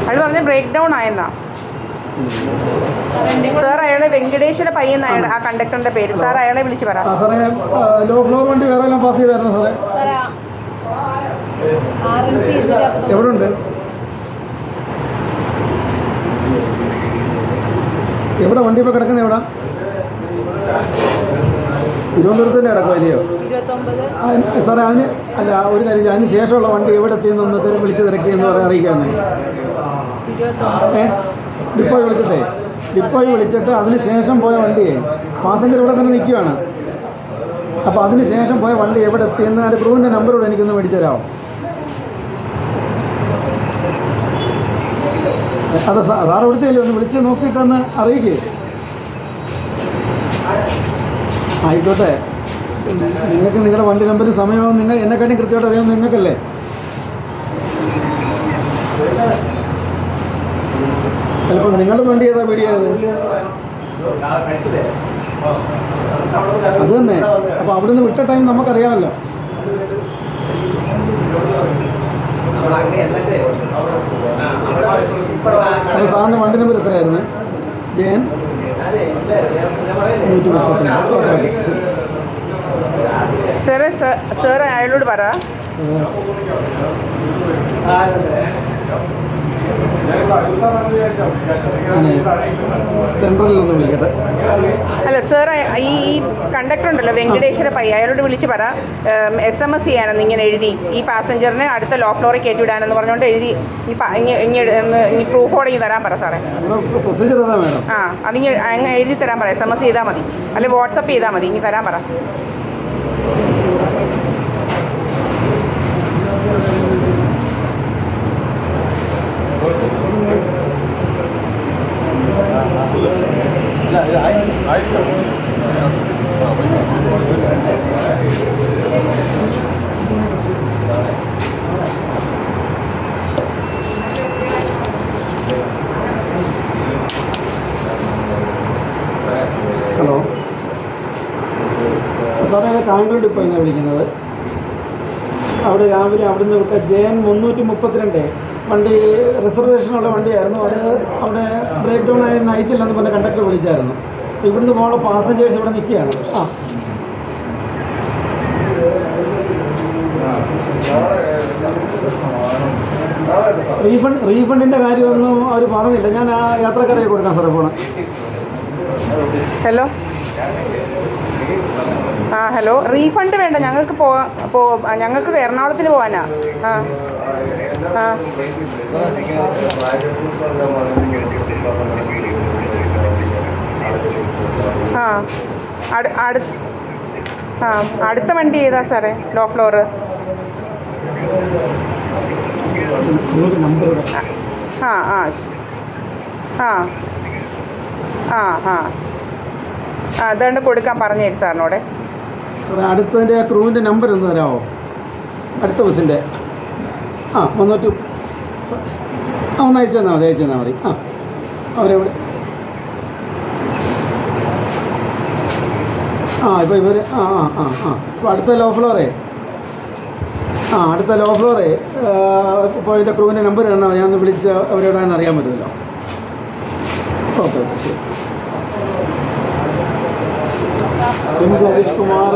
അയാൾ പറഞ്ഞ break down ആയെന്നാ sir. അയാളെ വെങ്കടേശ്വര പയ്യെന്നാണ് ആ കണ്ടക്ടറിന്റെ പേര്. സാർ അയാളെ വിളിച്ച് പറ. സാറേ ലോ ഫ്ലോർ വണ്ടി വേറെ എല്ലാം പാസ് ചെയ്തായിരുന്നു സാറേ. എവിടെ ഉണ്ട്? എവിടെ വണ്ടി ഇപ്പോൾ കിടക്കുന്നത്? എവിടെ? തിരുവനന്തപുരത്ത് തന്നെ കിടക്കും അല്ലയോ സാറേ? അതിന് അല്ല, ഒരു കാര്യം, അതിന് ശേഷമുള്ള വണ്ടി എവിടെ എത്തിയെന്നൊന്ന് വിളിച്ച് തിരക്കി എന്ന് അറിയിക്കാമെന്നേ. ഡിപ്പോയിൽ വിളിച്ചിട്ട് അതിന് ശേഷം പോയ വണ്ടിയെ പാസഞ്ചർ ഇവിടെ തന്നെ നിൽക്കുകയാണ്. അപ്പോൾ അതിന് ശേഷം പോയ വണ്ടി എവിടെ എത്തിയെന്ന് അതിൻ്റെ ക്രൂവിൻ്റെ നമ്പറോട് എനിക്കൊന്ന് മേടിച്ചു തരാമോ? അത് സാറ് കൊടുത്തില്ലേ, ഒന്ന് വിളിച്ച് നോക്കിയിട്ടൊന്ന് അറിയിക്കേ. ആയിക്കോട്ടെ, നിങ്ങൾക്ക് നിങ്ങളുടെ വണ്ടി നമ്പരും സമയവും നിങ്ങൾ എന്നെക്കാട്ടും കൃത്യമായിട്ട് അറിയാമെന്ന് നിങ്ങൾക്കല്ലേ? ചിലപ്പോൾ നിങ്ങളുടെ വണ്ടി ഏതാ വീഡിയോ അത് തന്നെ. അപ്പോൾ അവിടെ നിന്ന് വിട്ട ടൈം നമുക്കറിയാമല്ലോ. അപ്പോൾ സാറിൻ്റെ വണ്ടി നമ്പർ എത്രയായിരുന്നു? ജയൻ 132. സാറേ സാർ അയാളോട് പറ. സെൻട്രലിൽ ഒന്ന് വിളിക്കട്ടെ. അല്ല സാർ, ഈ കണ്ടക്ടർ ഉണ്ടല്ലോ വെങ്കടേശ്വര പയ്യ, അയാളോട് വിളിച്ച് പറ SMS ചെയ്യാനെന്ന് ഇങ്ങനെ എഴുതി ഈ പാസഞ്ചറിനെ അടുത്ത ലോ ഫ്ലോറിൽ കയറ്റി വിടാനെന്ന് പറഞ്ഞുകൊണ്ട് എഴുതി ഈ പ്രൂഫോടെ ഇങ്ങ് തരാൻ പറ സാറേ. ആ, അതിങ്ങ് അങ്ങ് എഴുതി തരാൻ പറ. SMS ചെയ്താൽ മതി, അല്ലെങ്കിൽ വാട്സപ്പ് ചെയ്താൽ മതി. ഇനി തരാൻ പറ. ഹലോ സാറേ, കായംകുളം ഡിപ്പോയിൽ നിന്നാണ് വിളിക്കുന്നത്. അവിടെ രാവിലെ അവിടുന്ന് വിട്ട ജയൻ 332 വണ്ടി റിസർവേഷനുള്ള വണ്ടിയായിരുന്നു. അത് അവിടെ ബ്രേക്ക് ഡൗൺ ആയി നയിച്ചില്ലെന്ന് പറഞ്ഞ കണ്ടക്ടർ വിളിച്ചായിരുന്നു. ഇവിടുന്ന് പോകുന്ന പാസഞ്ചേഴ്സ് ഇവിടെ നിൽക്കുകയാണ്. ആ, റീഫണ്ടിൻ്റെ കാര്യമൊന്നും അവർ പറഞ്ഞില്ല. ഞാൻ ആ യാത്രക്കാരെ കൊടുക്കാം സാറേ ഫോണ്. ഹലോ. ആ ഹലോ, റീഫണ്ട് വേണ്ട, ഞങ്ങൾക്ക് ഞങ്ങൾക്ക് എറണാകുളത്തിന് പോകാനാ. ആ ആ ആ അടുത്ത വണ്ടി ഏതാ സാറേ? Low floor. ആ ആ ആ ആ ആ അതുകൊണ്ട് കൊടുക്കാൻ പറഞ്ഞേരി സാറിനോടെ. അടുത്തതിൻ്റെ ആ ക്രൂവിൻ്റെ നമ്പർ ഒന്ന് തരാമോ? അടുത്ത ബസ്സിൻ്റെ. ആ, ഒന്ന് അയച്ചു തന്നാൽ മതി. ആ, അവരെവിടെ? ആ, ഇപ്പോൾ ഇവർ ഇപ്പോൾ അടുത്ത ലോ ഫ്ലോറേ ഇപ്പോൾ അതിൻ്റെ ക്രൂവിൻ്റെ നമ്പർ തന്നാൽ ഞാൻ ഒന്ന് വിളിച്ച് അവരെവിടെയാണെന്ന് അറിയാൻ പറ്റുമല്ലോ. ഓക്കെ, ശരി. എം ജഗദീഷ് കുമാർ